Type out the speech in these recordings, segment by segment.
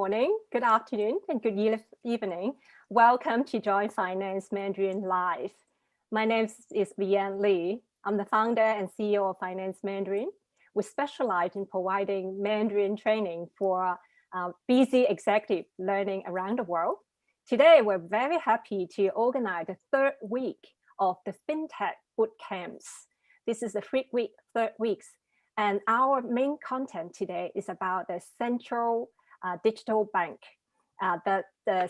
morning, good afternoon, and good evening. Welcome to Join Finance Mandarin Live. My name is Vienne Lee. I'm the founder and CEO of Finance Mandarin. We specialize in providing Mandarin training for busy executive learning around the world. Today, we're very happy to organize the third week of the FinTech boot camps. This is the third weeks. And our main content today is about the central digital bank, the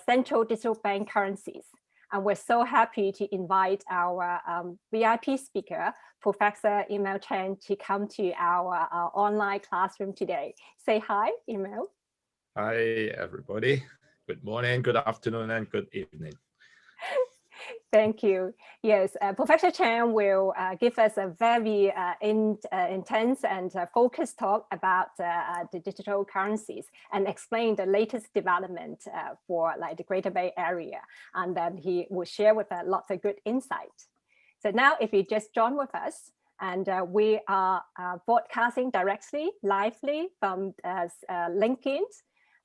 central digital bank currencies. And we're so happy to invite our VIP speaker, Professor Emil Chan, to come to our online classroom today. Say hi, Emil. Hi, everybody. Good morning, good afternoon, and good evening. Thank you. Yes, Professor Chen will give us a very intense and focused talk about the digital currencies and explain the latest development for the Greater Bay Area. And then he will share with us lots of good insight. So now if you just join with us, and we are broadcasting directly, lively from LinkedIn,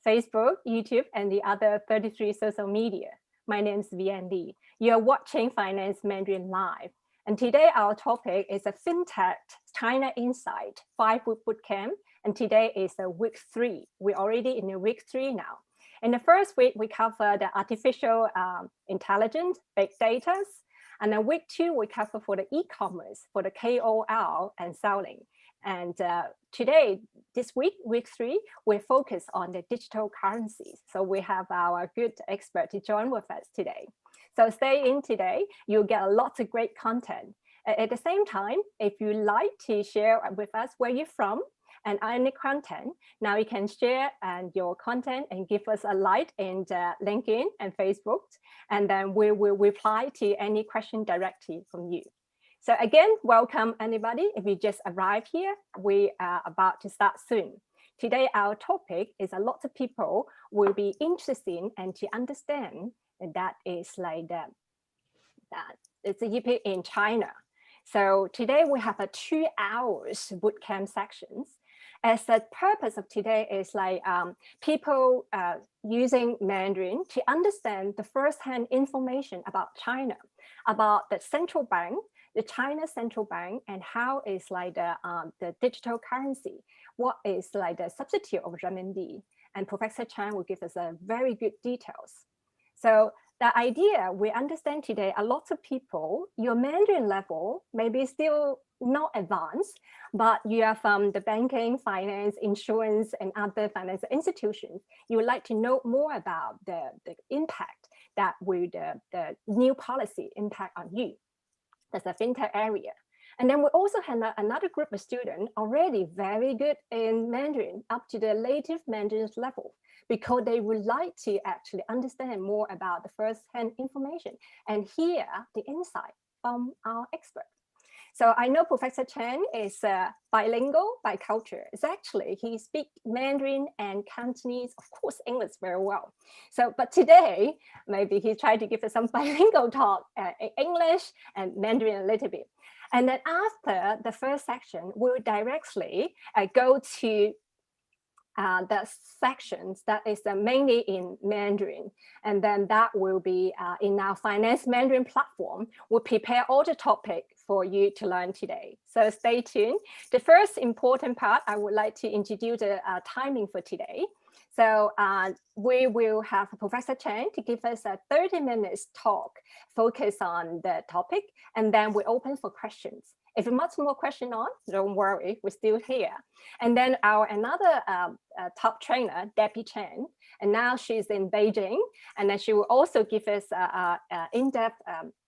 Facebook, YouTube, and the other 33 social media. My name is Vienne Lee. You're watching Finance Mandarin Live. And today our topic is a FinTech China Insight 5-week bootcamp. And today is week 3. We're already in week 3 now. In the first week, we cover the artificial intelligence, big data. And then week 2, we cover for the e-commerce, for the KOL and selling. And today, this week, week 3, we focus on the digital currencies. So we have our good expert to join with us today. So stay in today, you'll get a lot of great content. At the same time, if you like to share with us where you're from and any content, now you can share your content and give us a like in LinkedIn and Facebook, and then we will reply to any question directly from you. So again, welcome anybody. If you just arrived here, we are about to start soon. Today, our topic is a lot of people will be interested in and to understand, and that is like that it's a EP in China. So today we have a 2 hours bootcamp sections. As the purpose of today is like people using Mandarin to understand the first-hand information about China, about the central bank, the China central bank, and how is like the digital currency, what is like the substitute of renminbi. And Professor Chan will give us a very good details. So the idea we understand today, a lot of people, your Mandarin level maybe still not advanced, but you are from the banking, finance, insurance, and other financial institutions. You would like to know more about the impact that will the new policy impact on you. That's the FinTech area. And then we also have another group of students already very good in Mandarin up to the native Mandarin level, because they would like to actually understand more about the first-hand information and hear the insight from our expert. So I know Professor Chen is bilingual by culture. It's actually, he speaks Mandarin and Cantonese, of course, English very well. So, but today, maybe he tried to give us some bilingual talk, English and Mandarin a little bit. And then after the first section, we'll directly go to the sections that is mainly in Mandarin. And then that will be in our Finance Mandarin platform. We'll prepare all the topic for you to learn today. So stay tuned. The first important part, I would like to introduce the timing for today. So we will have Professor Chen to give us a 30 minutes talk, focus on the topic, and then we open for questions. If much more question on, don't worry, we're still here. And then our another top trainer, Debbie Chen, and now she's in Beijing, and then she will also give us an in-depth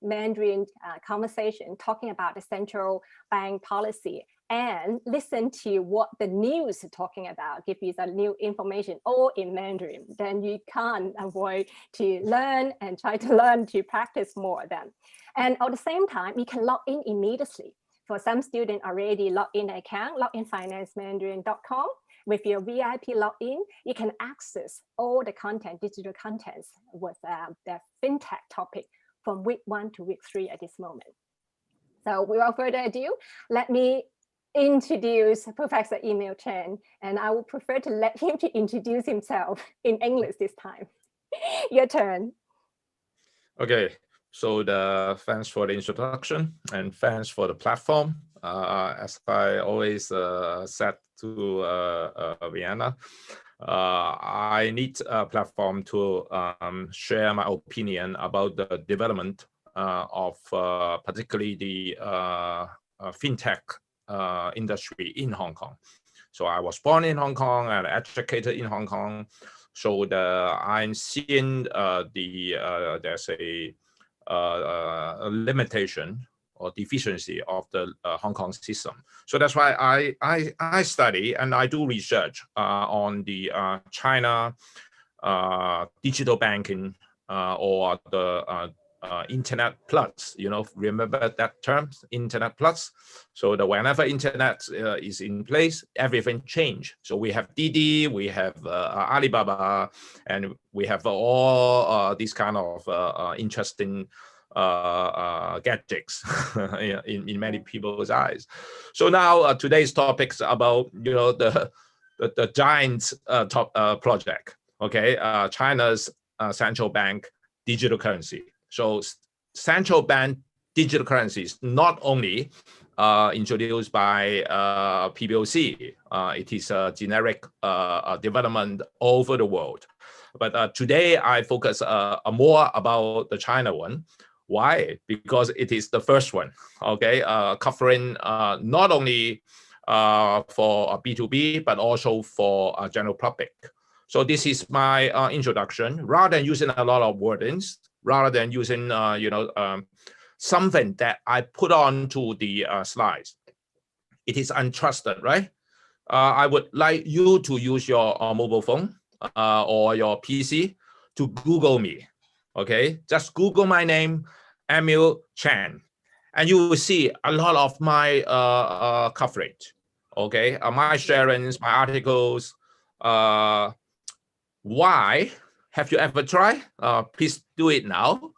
Mandarin conversation talking about the central bank policy and listen to what the news is talking about, give you some new information all in Mandarin. Then you can't avoid to learn and try to learn to practice more then. And at the same time, you can log in immediately. For some students already logged in account, log in financemandarin.com. With your VIP login, you can access all the content, digital contents with the FinTech topic from week 1 to week 3 at this moment. So without further ado, let me introduce Professor Emil Chan, and I would prefer to let him to introduce himself in English this time. Your turn. Okay, so thanks for the introduction and thanks for the platform. As I always said to Vienna, I need a platform to share my opinion about the development of particularly the fintech industry in Hong Kong. So I was born in Hong Kong and educated in Hong Kong. So I'm seeing there's a limitation or deficiency of the Hong Kong system. So that's why I study and I do research on the China digital banking or the Internet Plus, remember that term, Internet Plus? So whenever Internet is in place, everything change. So we have Didi, we have Alibaba, and we have all these kind of interesting gadgets in many people's eyes. So now today's topics about the giant top project. Okay, China's central bank digital currency. So central bank digital currencies not only introduced by PBoC, it is a generic development all over the world. But today I focus more about the China one. Why? Because it is the first one, okay, covering not only for B2B, but also for general public. So this is my introduction. Rather than using a lot of wordings, rather than using something that I put on to the slides, it is untrusted, right? I would like you to use your mobile phone or your PC to Google me, okay? Just Google my name, Emil Chan, and you will see a lot of my coverage, okay? My sharings, my articles. Why? Have you ever tried? Please do it now.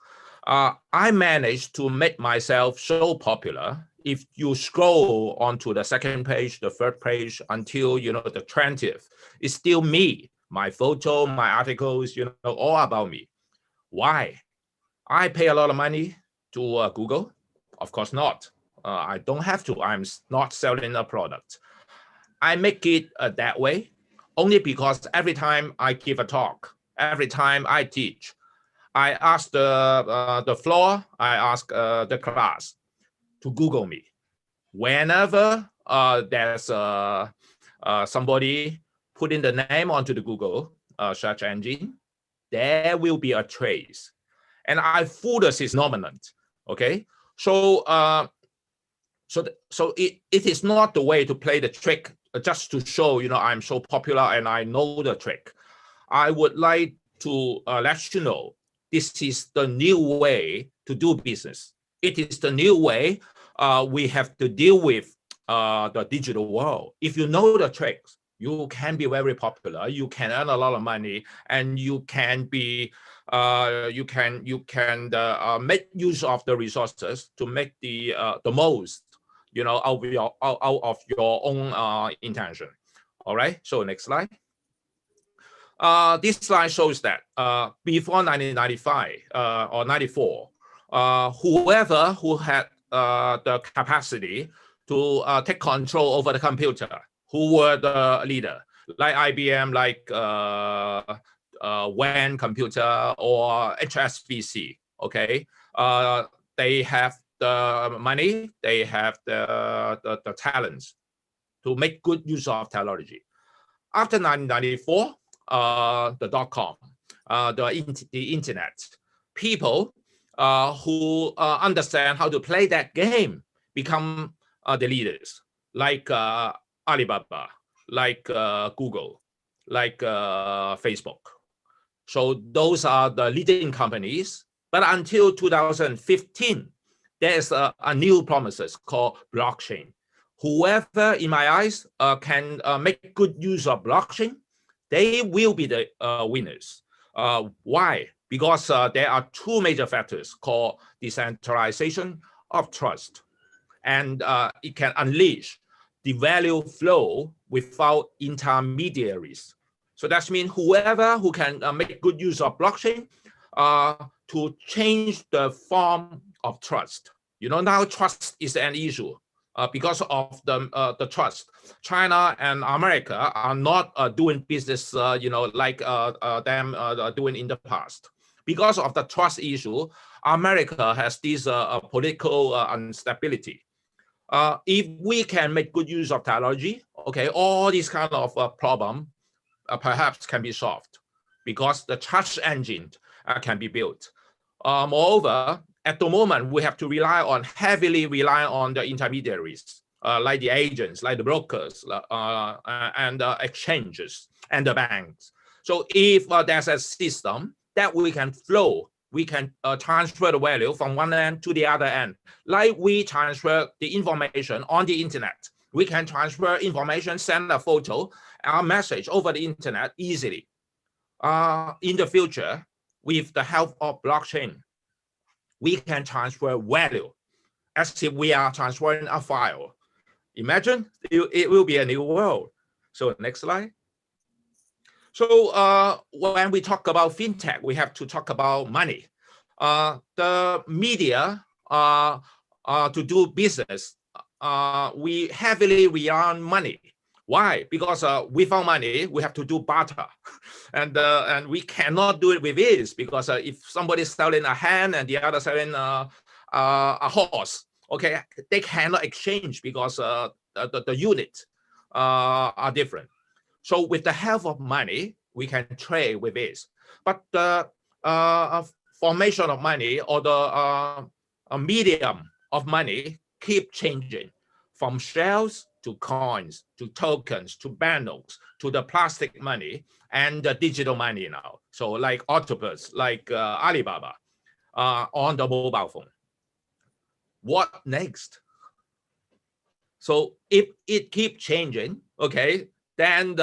I managed to make myself so popular. If you scroll onto the second page, the third page, until the 20th, it's still me, my photo, my articles, all about me. Why? I pay a lot of money to Google? Of course not. I don't have to. I'm not selling a product. I make it that way only because every time I give a talk, every time I teach, I ask the floor, I ask the class to Google me. Whenever there's somebody putting the name onto the Google search engine, there will be a trace. And I fool the phenomenon, okay? So it is not the way to play the trick just to show, I'm so popular and I know the trick. I would like to let you know, this is the new way to do business. It is the new way we have to deal with the digital world. If you know the tricks, you can be very popular, you can earn a lot of money, and you can be you can make use of the resources to make the most out of your own intention. All right, so next slide. This slide shows that before 1995 or 94, whoever who had the capacity to take control over the computer, who were the leader, like IBM, like Vienne Computer or HSBC, okay? They have the money, they have the talents to make good use of technology. After 1994, the .com, the internet, people who understand how to play that game become the leaders, like Alibaba, like Google, like Facebook. So those are the leading companies. But until 2015, there's a new promises called blockchain. Whoever, in my eyes, can make good use of blockchain, they will be the winners. Why? Because there are two major factors called decentralization of trust. And it can unleash the value flow without intermediaries. So that means whoever who can make good use of blockchain to change the form of trust. You know, now trust is an issue because of the trust. China and America are not doing business, you know, like them doing in the past. Because of the trust issue, America has this political instability. If we can make good use of technology, okay, all these kind of problem perhaps can be solved because the trust engine can be built. Moreover, at the moment, we have to heavily rely on the intermediaries, like the agents, like the brokers, and the exchanges, and the banks. So if there's a system that we can flow, we can transfer the value from one end to the other end. Like we transfer the information on the internet. We can transfer information, send a photo, a message over the internet easily. In the future, with the help of blockchain, we can transfer value as if we are transferring a file. Imagine it will be a new world. So next slide. So when we talk about fintech, we have to talk about money. The media to do business, we heavily rely on money. Why? Because without money, we have to do barter. And we cannot do it with ease because if somebody's selling a hen and the other selling a horse, okay, they cannot exchange because the units are different. So with the help of money, we can trade with ease. But the formation of money or the medium of money keep changing from shells to coins, to tokens, to banknotes, to the plastic money and the digital money now. So like octopus, like Alibaba on the mobile phone. What next? So if it keeps changing, okay, then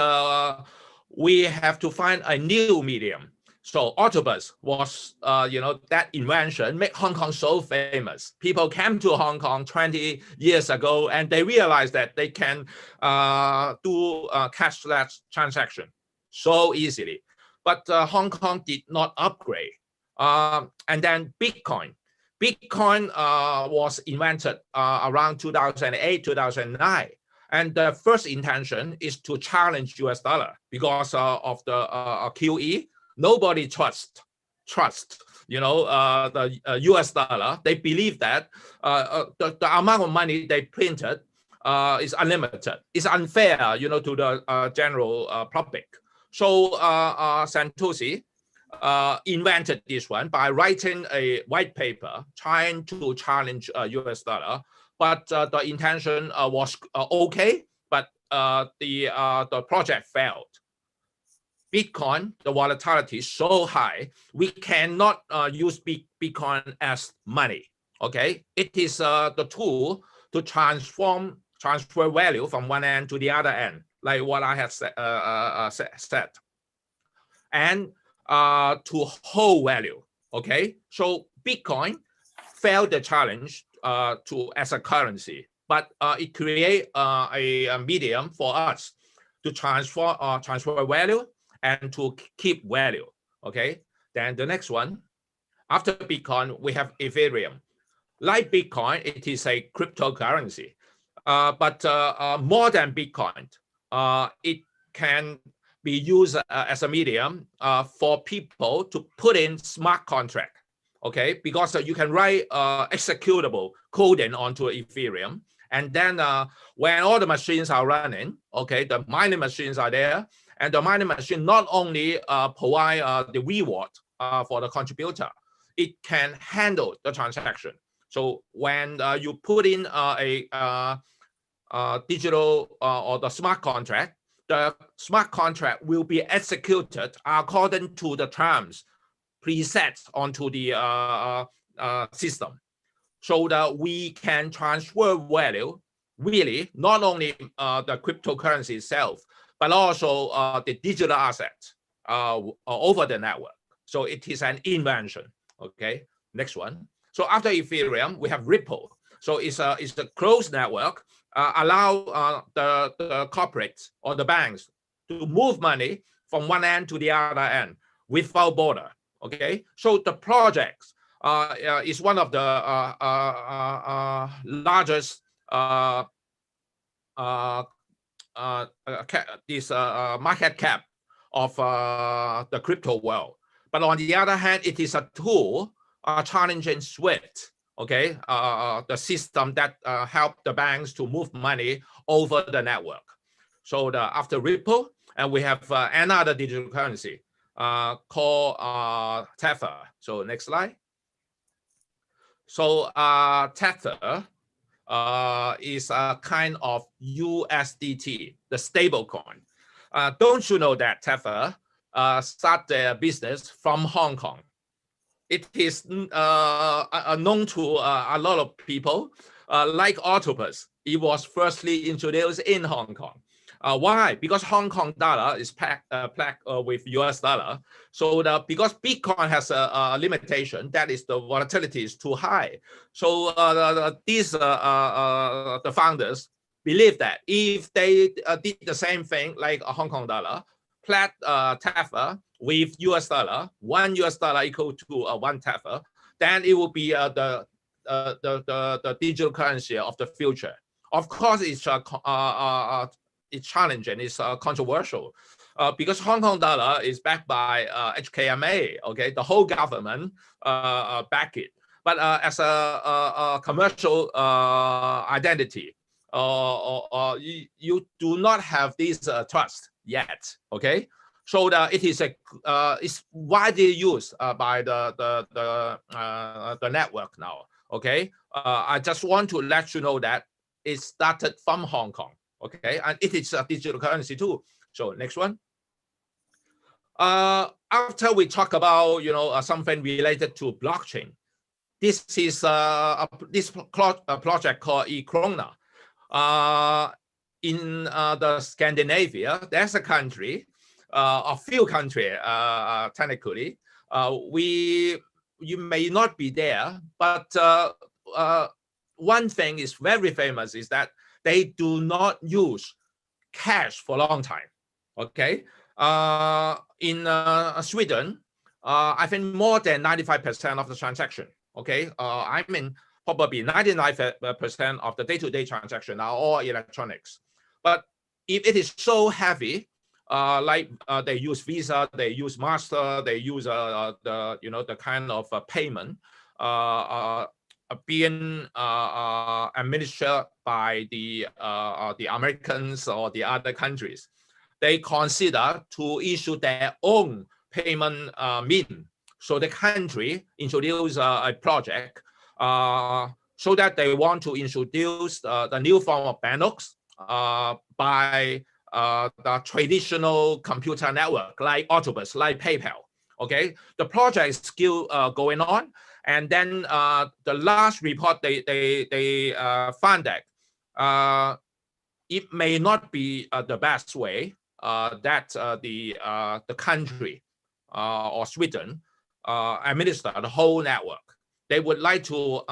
we have to find a new medium. So octopus was, you know, that invention made Hong Kong so famous. People came to Hong Kong 20 years ago and they realized that they can do cashless transaction so easily. But Hong Kong did not upgrade. And then Bitcoin. Bitcoin was invented around 2008, 2009. And the first intention is to challenge US dollar because of the QE. Nobody trusts, you know, the US dollar. They believe that the amount of money they printed is unlimited. It's unfair, you know, to the general public. So Santoshi invented this one by writing a white paper trying to challenge US dollar. But the intention was okay, but the project failed. Bitcoin, the volatility is so high, we cannot use Bitcoin as money, okay? It is the tool to transfer value from one end to the other end, like what I have said. And to hold value, okay? So Bitcoin failed the challenge as a currency, but it creates a medium for us to transfer value and to keep value, okay? Then the next one, after Bitcoin, we have Ethereum. Like Bitcoin, it is a cryptocurrency, but more than Bitcoin, it can be used as a medium for people to put in smart contract, okay? Because you can write executable coding onto Ethereum, and then when all the machines are running, okay, the mining machines are there, and the mining machine not only provide the reward for the contributor, it can handle the transaction. So when you put in a digital or the smart contract will be executed according to the terms preset onto the system, so that we can transfer value, really, not only the cryptocurrency itself, but also the digital assets over the network. So it is an invention, okay? Next one. So after Ethereum, we have Ripple. So it's a closed network allow the corporates or the banks to move money from one end to the other end without border. Okay, so the projects is one of the largest this market cap of the crypto world. But on the other hand, it is a tool challenging SWIFT, okay, the system that help the banks to move money over the network. So after Ripple, and we have another digital currency called Tether. So next slide. So Tether is a kind of USDT, the stable coin. Don't you know that Tether started their business from Hong Kong? It is known to a lot of people, like octopus. It was firstly introduced in Hong Kong. Why? Because Hong Kong dollar is packed with US dollar. So because Bitcoin has a limitation, that is the volatility is too high. So the founders believe that if they did the same thing like a Hong Kong dollar, plat Tether with US dollar, $1 US equal to 1 Tether, then it will be the digital currency of the future. Of course, it's challenging, it's controversial, because Hong Kong dollar is backed by HKMA, okay, the whole government back it. But as a commercial identity, you do not have this trust yet, okay? So it is it's widely used by the network now, okay? I just want to let you know that it started from Hong Kong. Okay, and it is a digital currency too. So next one. After we talk about something related to blockchain, this is this project called eKrona. In the Scandinavia, there's a country, a few countries technically. You may not be there, but one thing is very famous is that they do not use cash for a long time, okay? In Sweden, I think more than 95% of the transaction, okay? I mean, probably 99% of the day-to-day transaction are all electronics. But if it is so heavy, like they use Visa, they use Master, they use the kind of payment, being administered by the Americans or the other countries, they consider to issue their own payment mean. So the country introduced a project so that they want to introduce the new form of banknotes by the traditional computer network like Octopus, like PayPal. Okay, the project is still going on. And then the last report, they found that it may not be the best way that the country or Sweden administer the whole network. They would like to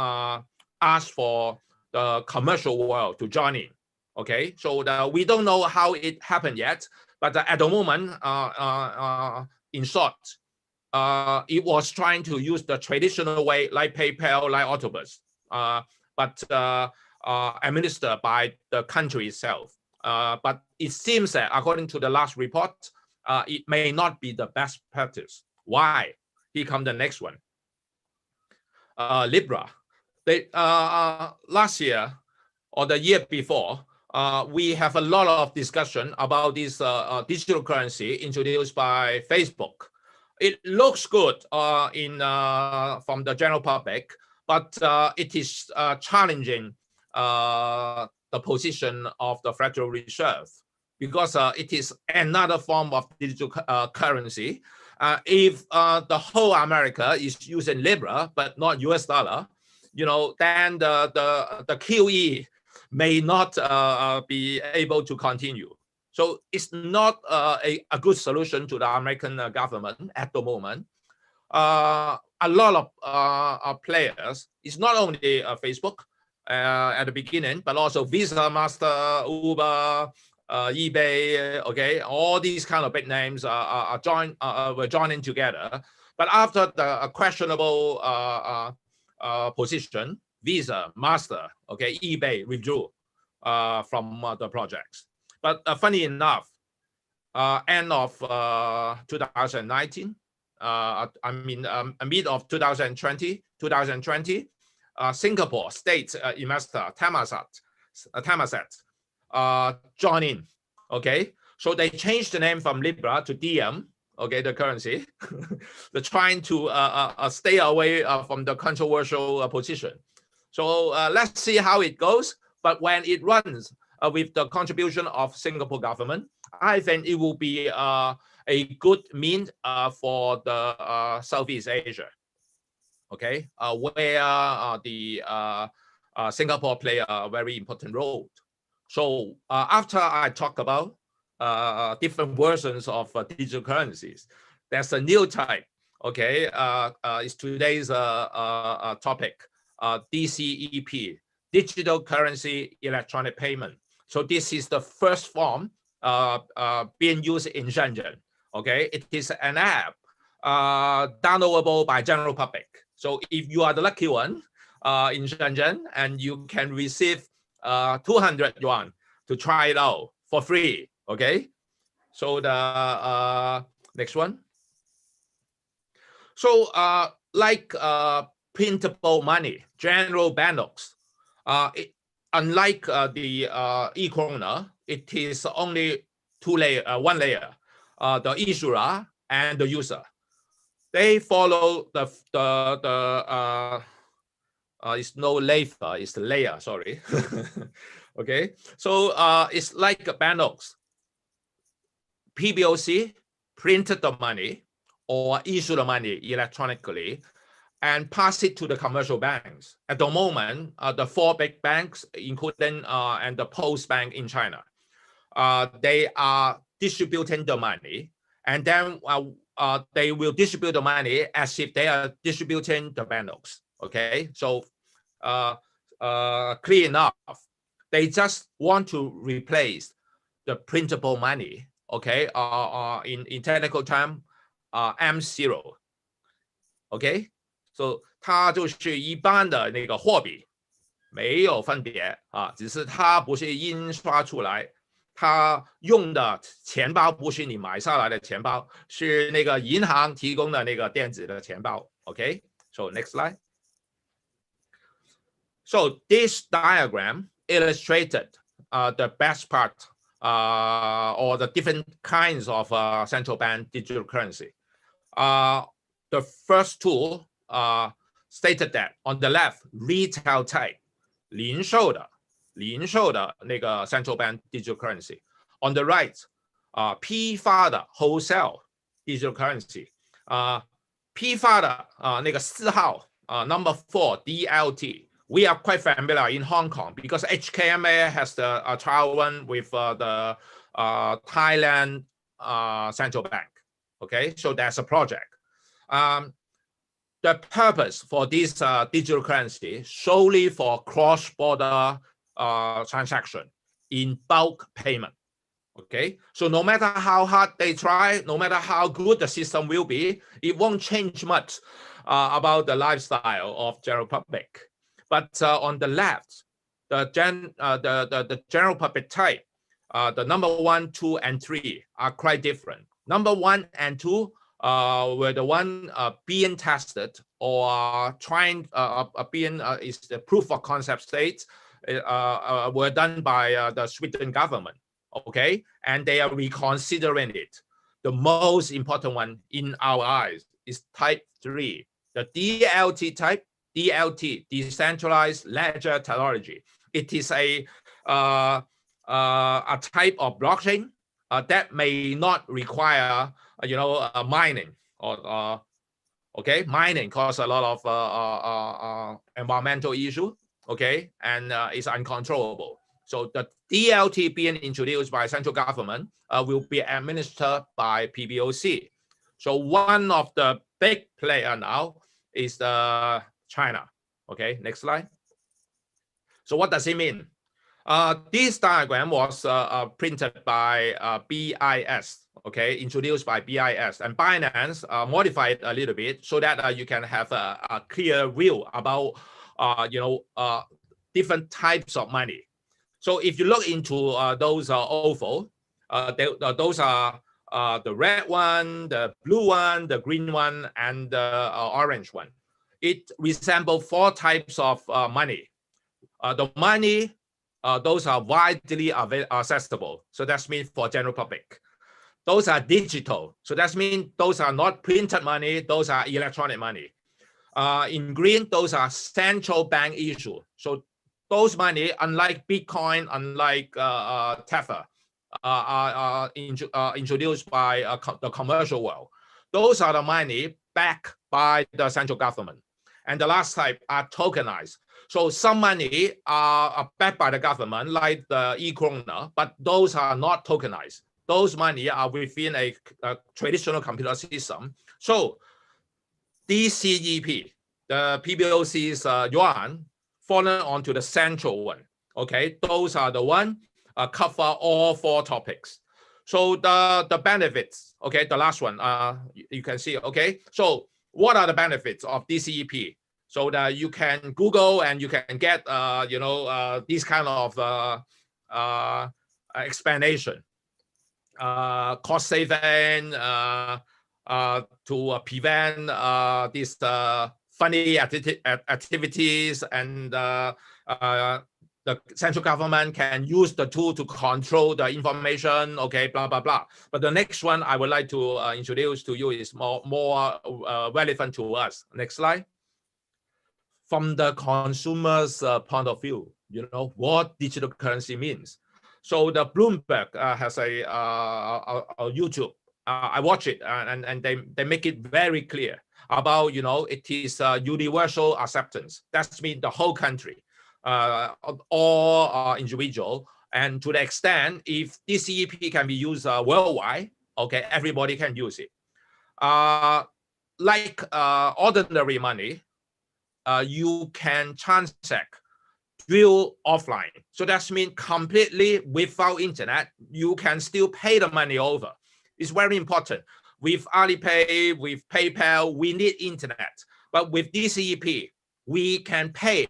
ask for the commercial world to join in. Okay, so we don't know how it happened yet, but at the moment, in short, it was trying to use the traditional way like PayPal, like Octopus, but administered by the country itself. But it seems that according to the last report, it may not be the best practice. Why? Here comes the next one. Libra. Last year or the year before, we have a lot of discussion about this digital currency introduced by Facebook. It looks good from the general public, but it is challenging the position of the Federal Reserve because it is another form of digital currency. If the whole America is using Libra but not US dollar, then the QE may not be able to continue. So it's not a good solution to the American government at the moment. A lot of players, it's not only Facebook, at the beginning, but also Visa, Master, Uber, eBay, okay, all these kind of big names were joining together. But after the questionable position, Visa, Master, okay, eBay withdrew from the projects. But funny enough, end of 2019, mid of 2020, Singapore state investor Temasek joined in. Okay, so they changed the name from Libra to DM. Okay, the currency. They're trying to stay away from the controversial position. So let's see how it goes. But when it runs with the contribution of Singapore government, I think it will be a good mean for the Southeast Asia. Okay, where the Singapore play a very important role. So after I talk about different versions of digital currencies, there's a new type. Okay, it's today's topic, DCEP, Digital Currency Electronic Payment. So this is the first form being used in Shenzhen. Okay, it is an app downloadable by general public. So if you are the lucky one in Shenzhen, and you can receive 200 yuan to try it out for free. Okay, so the next one. So like printable money, general banknotes, unlike the e-krona, it is only one layer, the issuer and the user. They follow it's no layer, it's the layer, sorry. Okay, so it's like banknotes. PBoC printed the money or issue the money electronically and pass it to the commercial banks. At the moment, the 4 big banks, including and the Post Bank in China, they are distributing the money, and then they will distribute the money as if they are distributing the banknotes. Okay, so clear enough. They just want to replace the printable money. Okay, in technical term, M0. Okay, so 它就是一般的那个货币，没有分别啊，只是它不是印刷出来，它用的钱包不是你买下来的钱包，是那个银行提供的那个电子的钱包。Okay, so next slide. So this diagram illustrated the best part or the different kinds of central bank digital currency. The first two stated that on the left, retail type, 零售的那个 central bank digital currency. On the right, 批发的 wholesale digital currency. 批发的那个4号 number 4 DLT. We are quite familiar in Hong Kong because HKMA has the trial one with the Thailand central bank. Okay, so that's a project. The purpose for this digital currency solely for cross-border transaction in bulk payment. Okay, so no matter how hard they try, no matter how good the system will be, it won't change much about the lifestyle of general public. But on the left, the general public type, the number 1, 2, and 3 are quite different. Number 1 and 2 were the one being tested or trying is the proof of concept state were done by the Sweden government. Okay, and they are reconsidering it. The most important one in our eyes is type 3, the DLT type. DLT, decentralized ledger technology. It is a type of blockchain that may not require mining or okay, mining causes a lot of environmental issue. Okay, and is uncontrollable. So the DLT being introduced by central government will be administered by PBoC. So one of the big player now is the China. Okay, next slide. So what does it mean? This diagram was printed by BIS, okay, introduced by BIS, and Binance modified a little bit so that you can have a clear view about different types of money. So if you look into those oval, those are the red one, the blue one, the green one, and the orange one. It resembles 4 types of money. The money, those are widely accessible. So that means for general public. Those are digital. So that means those are not printed money. Those are electronic money. In green, those are central bank issue. So those money, unlike Bitcoin, unlike Tether, are introduced by the commercial world. Those are the money backed by the central government. And the last type are tokenized. So some money are backed by the government, like the e-krona, but those are not tokenized. Those money are within a traditional computer system. So DCEP, the PBoC's yuan, fallen onto the central one. Okay, those are the one cover all 4 topics. So the benefits, okay, the last one, you can see, okay. So what are the benefits of DCEP? So that you can Google and you can get, this kind of explanation, cost saving, to prevent these funny activities, and the central government can use the tool to control the information, okay, blah, blah, blah. But the next one I would like to introduce to you is more relevant to us. Next slide. From the consumer's point of view, what digital currency means. So the Bloomberg has a YouTube. I watch it, and they make it very clear about, it is universal acceptance. That means the whole country, all individual, and to the extent if DCEP can be used worldwide, okay, everybody can use it. Like ordinary money, you can transact through offline. So that means completely without internet, you can still pay the money over. It's very important. With Alipay, with PayPal, we need internet. But with DCEP, we can pay,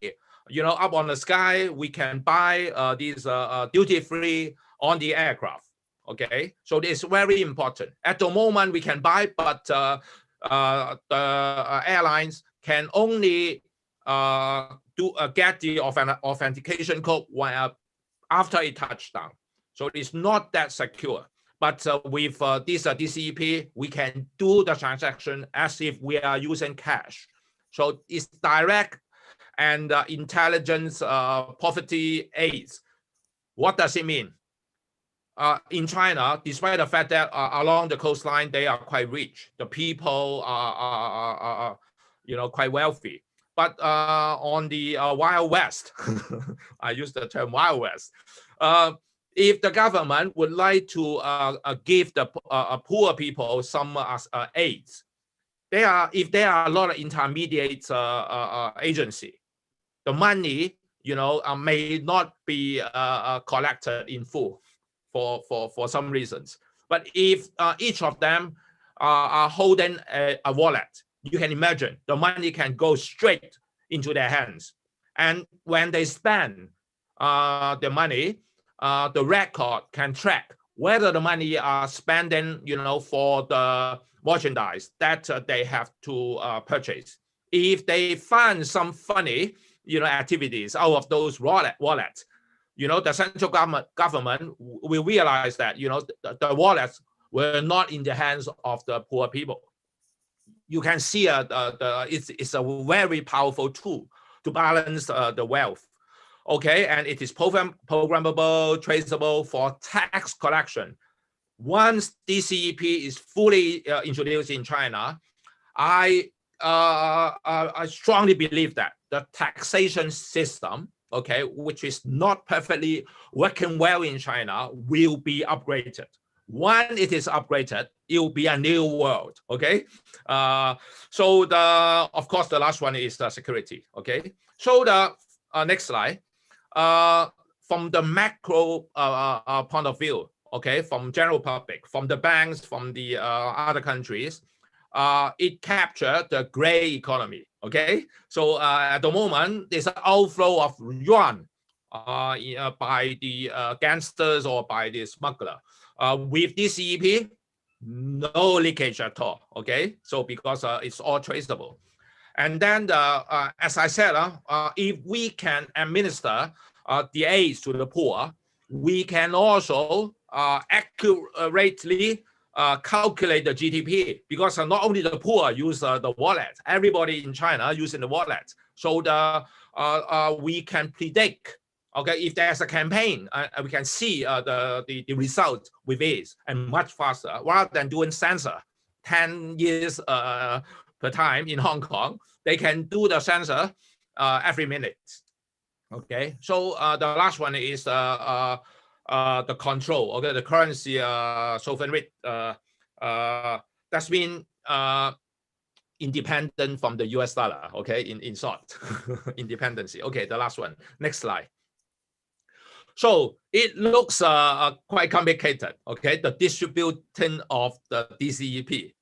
up on the sky, we can buy these duty-free on the aircraft, okay? So it's very important. At the moment, we can buy, but the airlines can only get the authentication code after it touched down. So it's not that secure. But with this DCEP, we can do the transaction as if we are using cash. So it's direct and intelligence poverty aids. What does it mean? In China, despite the fact that along the coastline, they are quite rich. The people are quite wealthy. But on the Wild West, I use the term Wild West, if the government would like to give the poor people some aids, if there are a lot of intermediate agency, the money may not be collected in full for some reasons. But if each of them are holding a wallet, you can imagine the money can go straight into their hands. And when they spend the money, the record can track whether the money are spending, for the merchandise that they have to purchase. If they find some funny, activities out of those wallets, the central government will realize that, the wallets were not in the hands of the poor people. You can see it's a very powerful tool to balance the wealth. Okay, and it is programmable, traceable for tax collection. Once DCEP is fully introduced in China, I strongly believe that the taxation system, okay, which is not perfectly working well in China, will be upgraded. When it is upgraded, it will be a new world. Okay, so of course the last one is the security. Okay, so the next slide. from the macro point of view, okay, from general public, from the banks, from the other countries, it captured the gray economy, okay? So at the moment, there's an outflow of yuan by the gangsters or by the smuggler. With DCEP, no leakage at all, okay? So because it's all traceable. And then, as I said, if we can administer the aids to the poor, we can also accurately calculate the GDP, because not only the poor use the wallet, everybody in China using the wallet. So we can predict, okay, if there's a campaign, we can see the result with ease and much faster, rather than doing sensor 10 years per time in Hong Kong. They can do the sensor every minute. Okay, so the last one is the control, okay, the currency sovereignty. That's been independent from the US dollar, okay, in short, independency. Okay, the last one, next slide. So it looks quite complicated, okay, the distribution of the DCEP.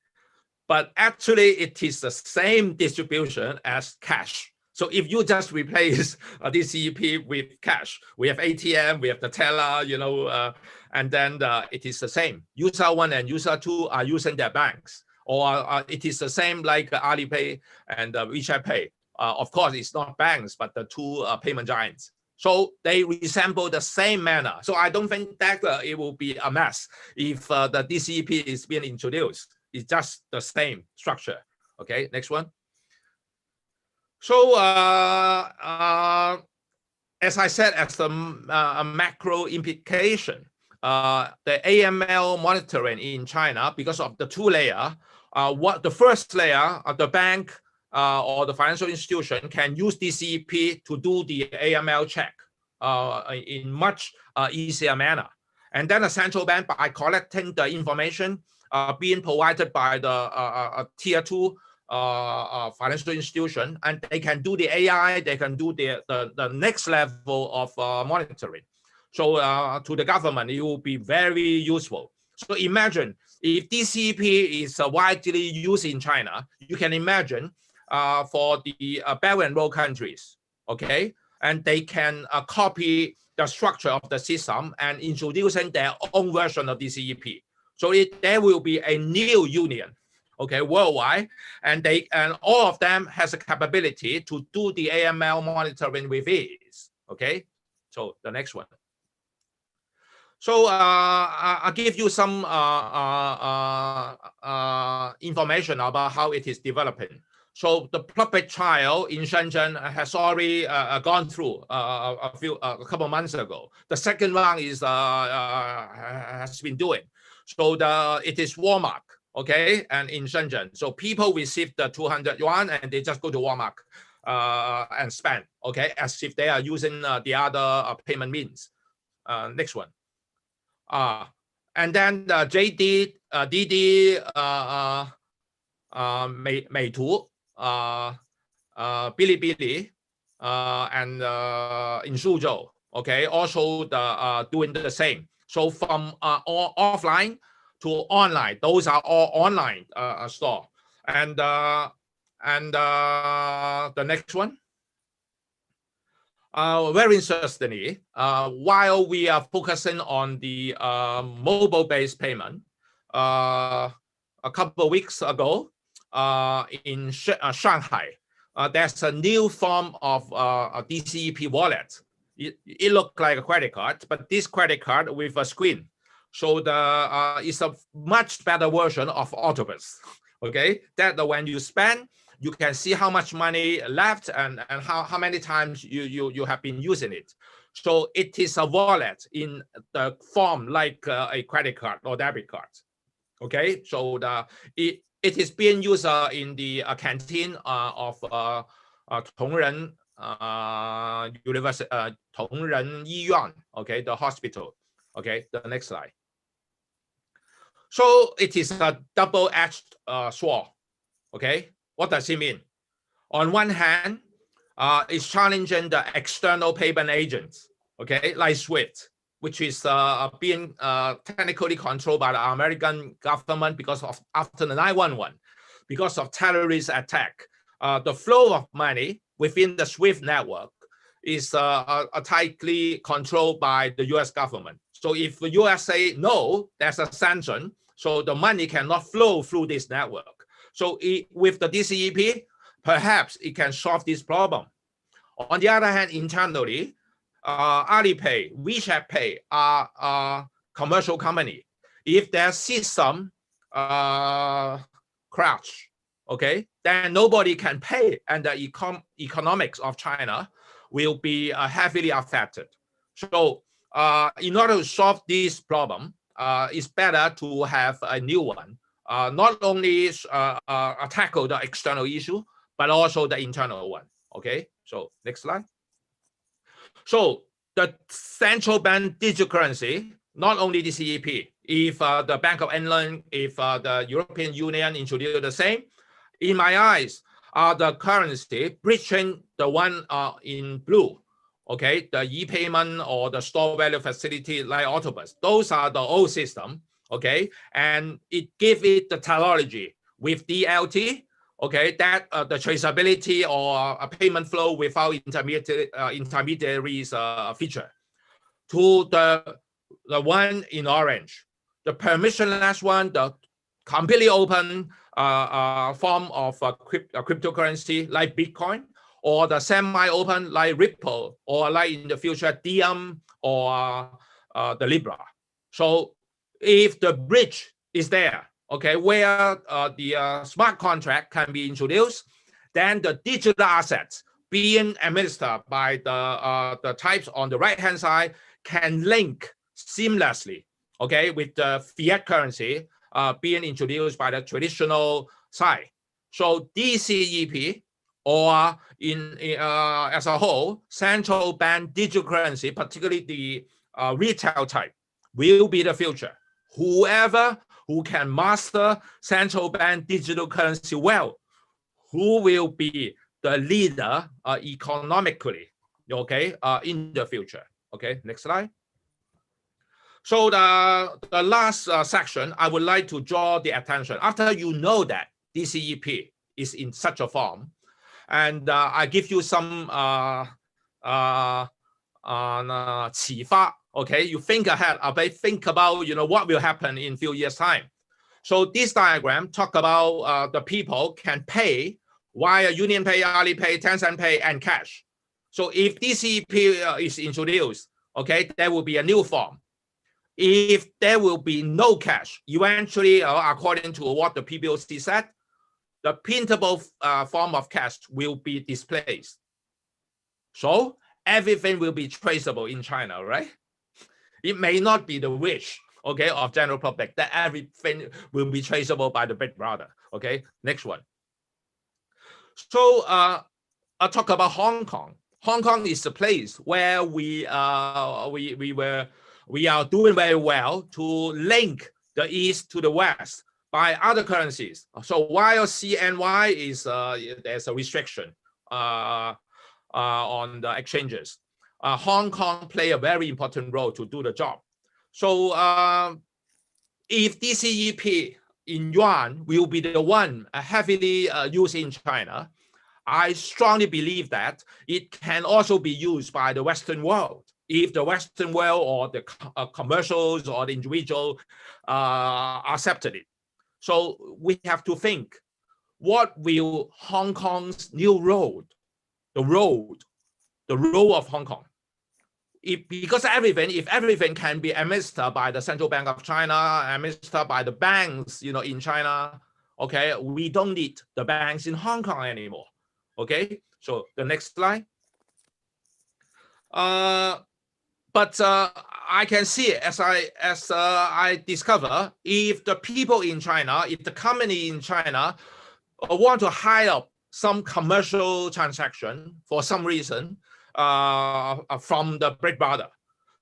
But actually, it is the same distribution as cash. So if you just replace DCEP with cash, we have ATM, we have the teller, you know, and then it is the same. User 1 and user 2 are using their banks, or it is the same like Alipay and WeChat Pay. Of course, it's not banks, but the two payment giants. So they resemble the same manner. So I don't think that it will be a mess if the DCEP is being introduced. It's just the same structure. Okay, next one. So as I said, as a macro implication, the AML monitoring in China, because of the two layers, what the first layer of the bank or the financial institution can use DCEP to do the AML check in much easier manner. And then the central bank, by collecting the information being provided by the tier 2 financial institution, and they can do the AI, they can do the next level of monitoring. So to the government, it will be very useful. So imagine if DCEP is widely used in China, you can imagine for the Belt and Road countries, okay? And they can copy the structure of the system and introducing their own version of DCEP. So there will be a new union, okay, worldwide, and all of them has a capability to do the AML monitoring with ease, okay? So the next one. So I'll give you some information about how it is developing. So the public trial in Shenzhen has already gone through a couple of months ago. The second round is has been doing. So it is Walmart, okay, and in Shenzhen. So people receive the 200 yuan and they just go to Walmart and spend, okay, as if they are using the other payment means. Next one. And then the JD, Didi, Meitu, Bilibili, and in Suzhou, okay, also doing the same. So from offline to online, those are all online store. And the next one. Very interestingly, while we are focusing on the mobile-based payment, a couple of weeks ago in Shanghai, there's a new form of a DCEP wallet. It looked like a credit card, but this credit card with a screen. So it's a much better version of Octopus. Okay, that when you spend, you can see how much money left and how many times you have been using it. So it is a wallet in the form like a credit card or debit card. Okay, so it is being used in the canteen of Tongren University, Tongren Yiyuan, okay, the hospital. Okay, the next slide. So it is a double-edged sword. Okay, what does it mean? On one hand, is challenging the external payment agents, okay, like SWIFT, which is being technically controlled by the American government because of after the 9/11, because of terrorist attack. The flow of money within the SWIFT network is tightly controlled by the US government. So if the US say no, there's a sanction, so the money cannot flow through this network. So with the DCEP, perhaps it can solve this problem. On the other hand, internally, Alipay, WeChat Pay are commercial company. If their system crash, okay, then nobody can pay, and the economics of China will be heavily affected. So in order to solve this problem, it's better to have a new one, not only tackle the external issue, but also the internal one, okay? So next slide. So the central bank digital currency, not only the CEP, if the Bank of England, if the European Union introduce the same, in my eyes, are the currency bridging the one in blue, okay? The e-payment or the store value facility like Autobus. Those are the old system, okay? And it gives it the technology with DLT, okay, that the traceability or a payment flow without intermediaries feature. To the one in orange, the permissionless one, the completely open form of cryptocurrency like Bitcoin, or the semi-open like Ripple, or like in the future Diem or the Libra. So if the bridge is there, okay, where the smart contract can be introduced, then the digital assets being administered by the types on the right-hand side can link seamlessly, okay, with the fiat currency being introduced by the traditional side. So DCEP, or as a whole, central bank digital currency, particularly the retail type, will be the future. Whoever who can master central bank digital currency well, who will be the leader economically, okay, in the future. Okay, next slide. So the last section, I would like to draw the attention. After you know that DCEP is in such a form, and I give you some 启发, okay, you think ahead, think about what will happen in a few years' time. So this diagram talk about the people can pay via UnionPay, Alipay, Tencent Pay, and cash. So if DCEP is introduced, okay, there will be a new form. If there will be no cash, eventually, according to what the PBoC said, the printable form of cash will be displaced. So everything will be traceable in China, right? It may not be the wish, okay, of general public that everything will be traceable by the big brother. Okay, next one. So I'll talk about Hong Kong. Hong Kong is the place where we are doing very well to link the East to the West by other currencies. So while CNY is there's a restriction on the exchanges, Hong Kong play a very important role to do the job. So if DCEP in yuan will be the one heavily used in China, I strongly believe that it can also be used by the Western world. If the Western world or the commercials or the individual accepted it. So we have to think, what will Hong Kong's new road, the role of Hong Kong? Because if everything can be administered by the Central Bank of China, administered by the banks, in China, okay, we don't need the banks in Hong Kong anymore. Okay, so the next slide. But I can see, as I discover, if the people in China, if the company in China want to hire up some commercial transaction for some reason from the big brother,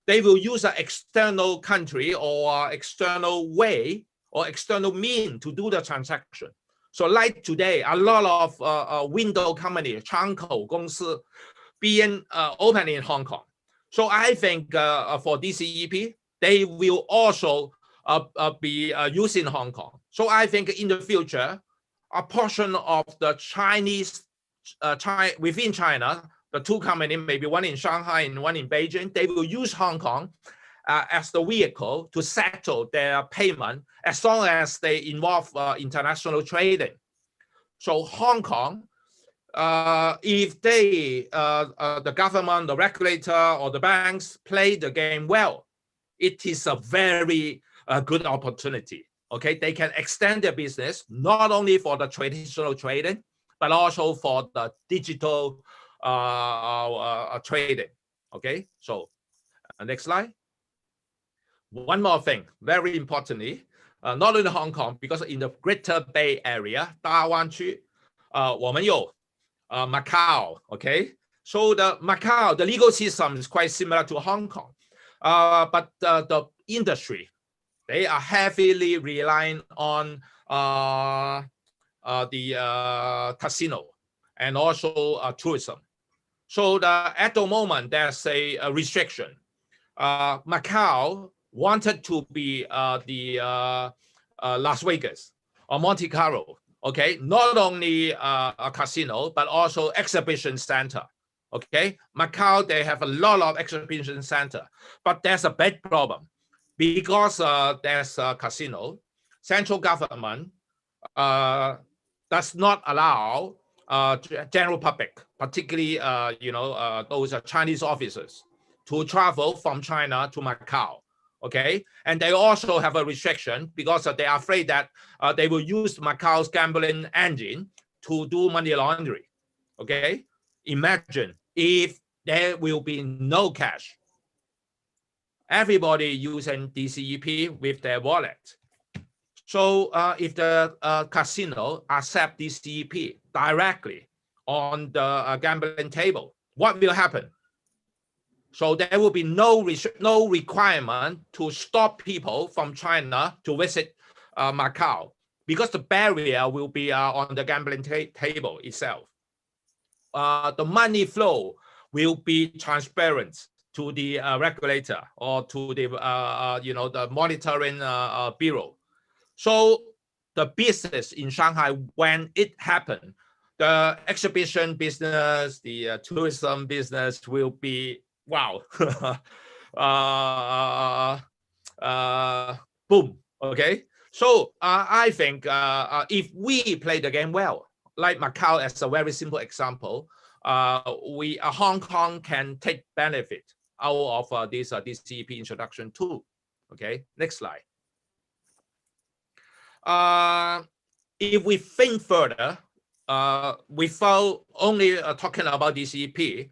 they will use an external country or external way or external mean to do the transaction. So like today, a lot of window company, 窗口公司 being open in Hong Kong. So I think for DCEP, they will also be used in Hong Kong. So I think in the future, a portion of the Chinese within China, the two companies, maybe one in Shanghai and one in Beijing, they will use Hong Kong as the vehicle to settle their payment as long as they involve international trading. So Hong Kong, if they, the government, the regulator, or the banks play the game well, it is a very good opportunity. Okay, they can extend their business not only for the traditional trading, but also for the digital trading. Okay, so next slide. One more thing, very importantly, not only Hong Kong, because in the Greater Bay Area, 大湾区，我们有Macau. Okay, so the Macau, the legal system is quite similar to Hong Kong, but the industry, they are heavily relying on the casino and also tourism. So at the moment, there's a restriction. Macau wanted to be the Las Vegas or Monte Carlo. Okay, not only a casino, but also exhibition center. Okay, Macau, they have a lot of exhibition center, but there's a big problem. Because there's a casino, central government does not allow general public, particularly those Chinese officers, to travel from China to Macau. Okay, and they also have a restriction because they are afraid that they will use Macau's gambling engine to do money laundering. Okay, imagine if there will be no cash. Everybody using DCEP with their wallet. So if the casino accept DCEP directly on the gambling table, what will happen? So there will be no requirement to stop people from China to visit Macau because the barrier will be on the gambling table itself. The money flow will be transparent to the regulator or to the the monitoring bureau. So the business in Shanghai, when it happened, the exhibition business, the tourism business will be wow, boom. Okay, so I think if we play the game well, like Macau as a very simple example, Hong Kong can take benefit out of this DCEP introduction too. Okay, next slide. If we think further, without only talking about DCEP,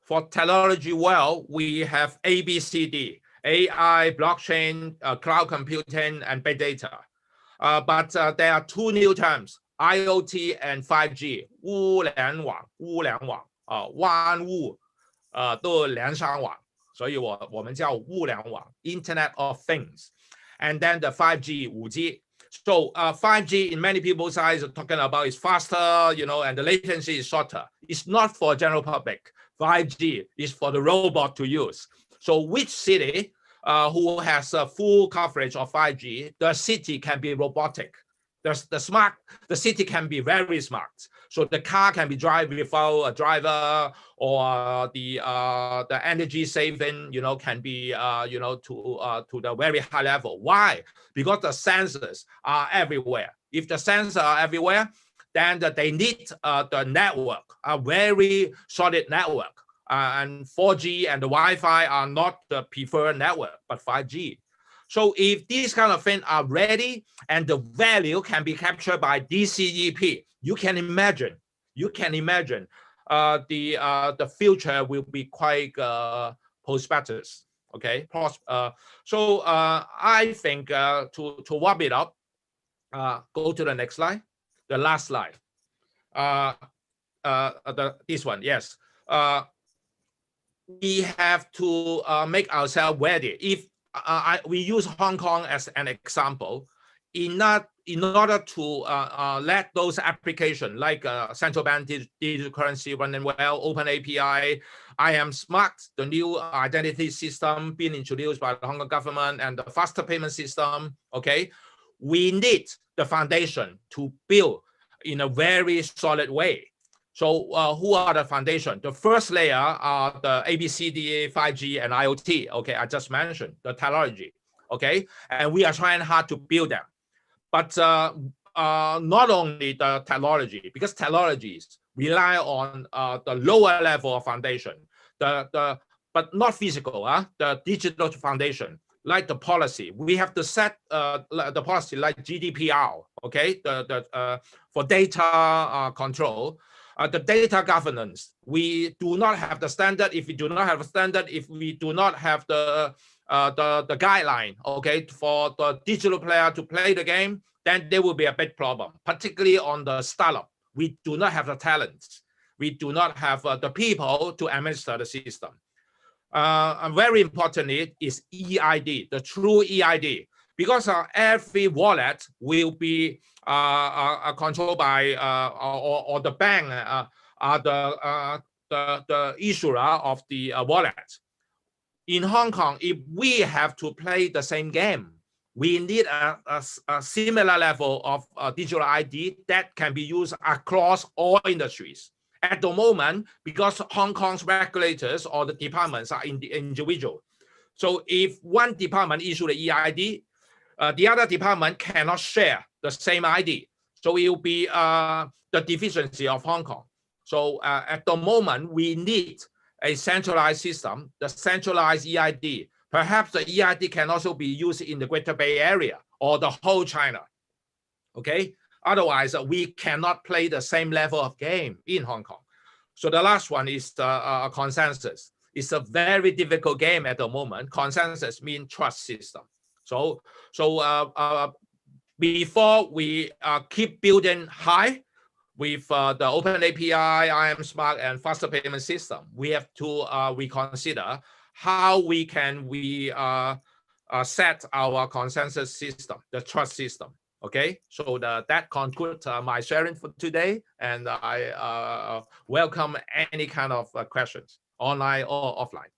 for technology well, we have ABCD, AI, blockchain, cloud computing, and big data. But there are two new terms, IoT and 5G, 物联网，万物都连上网，所以我们叫物联网 ，Internet of Things, and then the 5G 5G. So 5G in many people's eyes are talking about is faster, and the latency is shorter. It's not for general public. 5G is for the robot to use. So which city who has a full coverage of 5G, the city can be robotic. The city can be very smart. So the car can be driven without a driver, or the energy saving, can be to the very high level. Why? Because the sensors are everywhere. If the sensors are everywhere, then they need the network, a very solid network. And 4G and the Wi-Fi are not the preferred network, but 5G. So if these kind of things are ready and the value can be captured by DCEP, you can imagine the future will be quite prosperous. Okay, so I think to wrap it up, go to the next slide, the last slide. This one, yes. We have to make ourselves ready. If we use Hong Kong as an example, in in order to let those applications like central bank digital currency running well, open API, I am smart, the new identity system being introduced by the Hong Kong government, and the faster payment system, okay, we need the foundation to build in a very solid way. So who are the foundation? The first layer are the ABCDA, 5G, and IoT, okay, I just mentioned, the technology, okay, and we are trying hard to build them. But not only the technology, because technologies rely on the lower level of foundation, but not physical, the digital foundation, like the policy. We have to set the policy like GDPR, okay, for data control, the data governance. We do not have the standard. If we do not have a standard, if we do not have the guideline, okay, for the digital player to play the game, then there will be a big problem, particularly on the startup. We do not have the talents. We do not have the people to administer the system. And very importantly is EID, the true EID, because every wallet will be controlled by or the bank are the issuer of the wallet. In Hong Kong, if we have to play the same game, we need a similar level of digital ID that can be used across all industries. At the moment, because Hong Kong's regulators or the departments are individual. So if one department issue the EID, the other department cannot share the same ID. So it will be the deficiency of Hong Kong. So at the moment, we need a centralized system, the centralized EID. Perhaps the EID can also be used in the Greater Bay Area or the whole China, okay? Otherwise, we cannot play the same level of game in Hong Kong. So the last one is the consensus. It's a very difficult game at the moment. Consensus means trust system. So before we keep building high with the open API, IM Smart, and faster payment system, we have to reconsider how we can set our consensus system, the trust system. Okay, so that concludes my sharing for today, and I welcome any kind of questions, online or offline.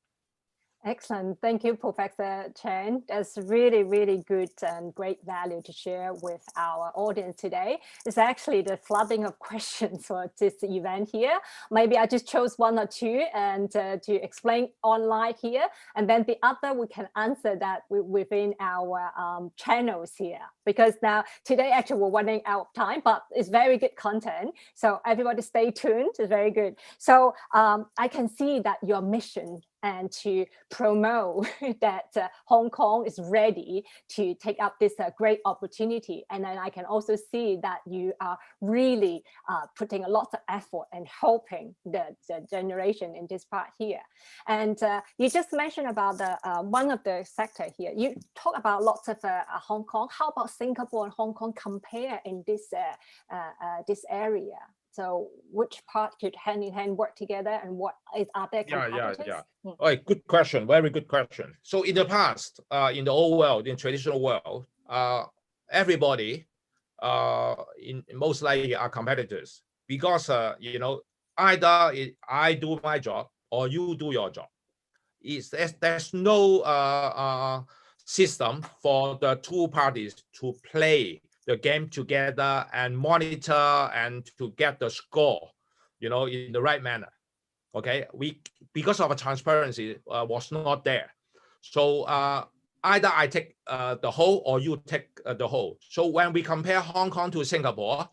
Excellent. Thank you, Professor Chen. That's really, really good and great value to share with our audience today. It's actually the flooding of questions for this event here. Maybe I just chose one or two and to explain online here. And then the other, we can answer that within our channels here. Because now, today, actually, we're running out of time, but it's very good content. So everybody stay tuned. It's very good. So I can see that your mission and to promote that Hong Kong is ready to take up this great opportunity. And then I can also see that you are really putting a lot of effort and helping the generation in this part here. And you just mentioned about the one of the sector here. You talk about lots of Hong Kong. How about Singapore and Hong Kong compare in this area? So which part could hand in hand work together, and what are their competitors? Yeah. All right, good question, very good question. So in the past, in the old world, in traditional world, everybody most likely are competitors, because you know, either I do my job or you do your job. There's no system for the two parties to play the game together and monitor and to get the score, you know, in the right manner. Okay, because of a transparency was not there. So either I take the whole or you take the whole. So when we compare Hong Kong to Singapore,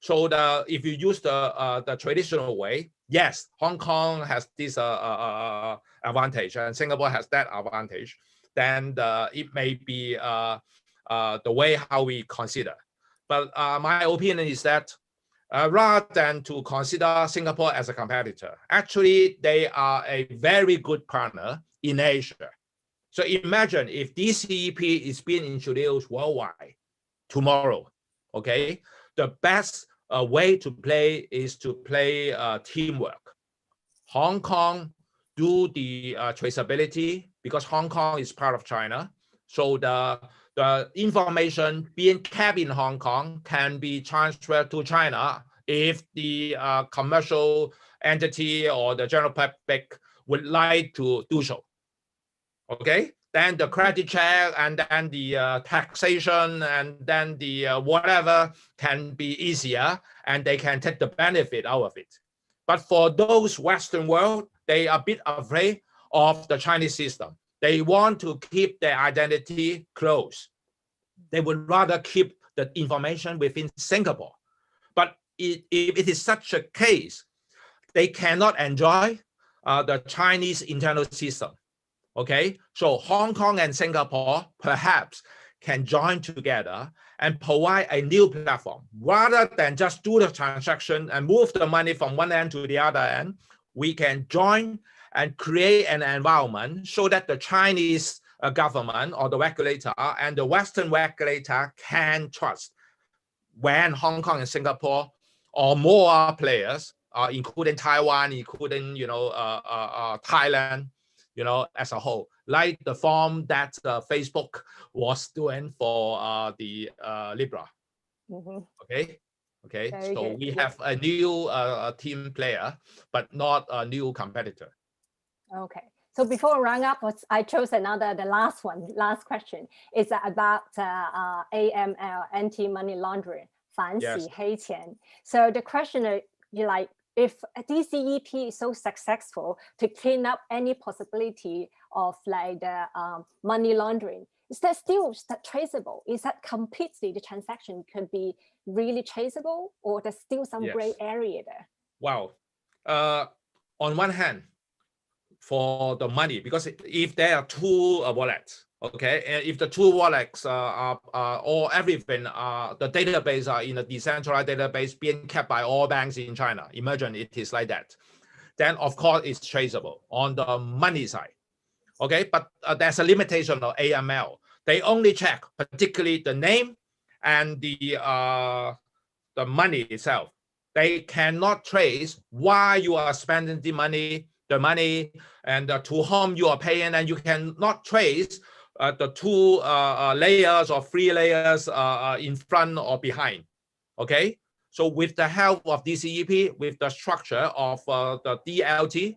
so if you use the traditional way, yes, Hong Kong has this advantage and Singapore has that advantage. Then it may be the way how we consider. But my opinion is that rather than to consider Singapore as a competitor, actually they are a very good partner in Asia. So imagine if DCEP is being introduced worldwide tomorrow, okay? The best way to play is to play teamwork. Hong Kong do the traceability, because Hong Kong is part of China. So the information being kept in Hong Kong can be transferred to China if the commercial entity or the general public would like to do so. Okay, then the credit check and then the taxation and then the whatever can be easier, and they can take the benefit out of it. But for those Western world, they are a bit afraid of the Chinese system. They want to keep their identity close. They would rather keep the information within Singapore. But if it is such a case, they cannot enjoy the Chinese internal system. Okay, so Hong Kong and Singapore perhaps can join together and provide a new platform. Rather than just do the transaction and move the money from one end to the other end, we can join and create an environment so that the Chinese government or the regulator and the Western regulator can trust when Hong Kong and Singapore or more players, including Taiwan, including Thailand, as a whole, like the form that Facebook was doing for the Libra. Okay. Very so good. We have a new team player, but not a new competitor. Okay. So before we round up, I chose the last question. It's about AML, anti-money laundering, 反洗黑钱. So the question is, if DCEP is so successful to clean up any possibility of the money laundering, is that still traceable? Is that completely the transaction could be really traceable, or there's still some gray area there? Wow. On one hand, for the money, because if there are two wallets, okay, and if the two wallets are or everything, the database are in a decentralized database being kept by all banks in China, imagine it is like that, then of course it's traceable on the money side. Okay, but there's a limitation of AML. They only check particularly the name and the money itself. They cannot trace why you are spending the money and to whom you are paying, and you cannot trace the two layers or three layers in front or behind. Okay, so with the help of DCEP, with the structure of the DLT,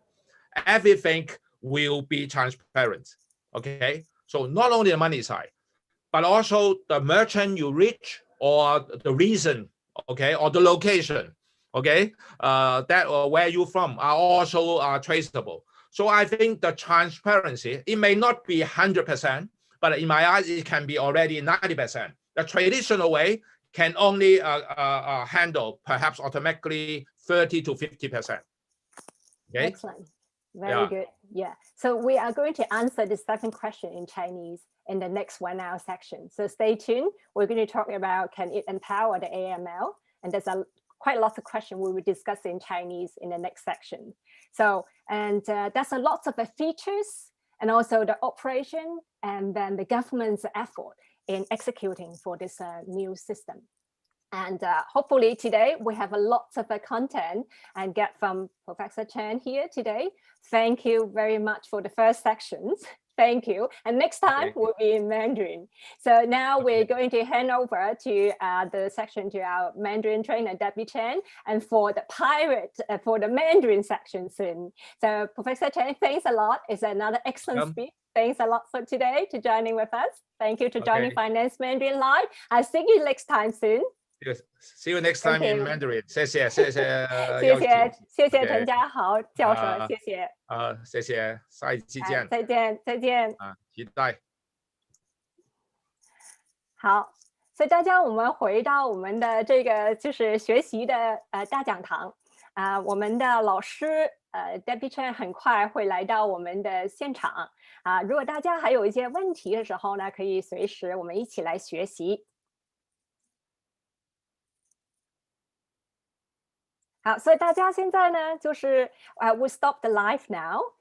everything will be transparent. Okay, so not only the money side, but also the merchant you reach or the reason, okay, or the location, okay, that or where you from are also traceable. So I think the transparency, it may not be 100%, but in my eyes, it can be already 90%. The traditional way can only handle perhaps automatically 30 to 50%. Okay? Excellent. Very good. Yeah. So we are going to answer the second question in Chinese in the next 1 hour section. So stay tuned. We're going to talk about can it empower the AML? And there's quite lots of questions we will discuss in Chinese in the next section. So, and there's a lot of the features and also the operation and then the government's effort in executing for this new system. And hopefully today we have a lot of content and get from Professor Chen here today. Thank you very much for the first sections. Thank you. And next time we'll be in Mandarin. So now we're going to hand over to the section to our Mandarin trainer, Debbie Chen, and for the for the Mandarin section soon. So Professor Chen, thanks a lot. It's another excellent speech. Thanks a lot for today to joining with us. Thank you to joining Finance Mandarin Live. I'll see you next time soon. See you next time in Mandarin. 谢谢陈家豪教授，谢谢。谢谢，下一期见。再见。期待。好，所以大家我们回到我们的这个就是学习的大讲堂我们的老师Debbie Chen 很快会来到我们的现场如果大家还有一些问题的时候呢，可以随时我们一起来学习。好，所以大家现在呢，就是we stop the live now.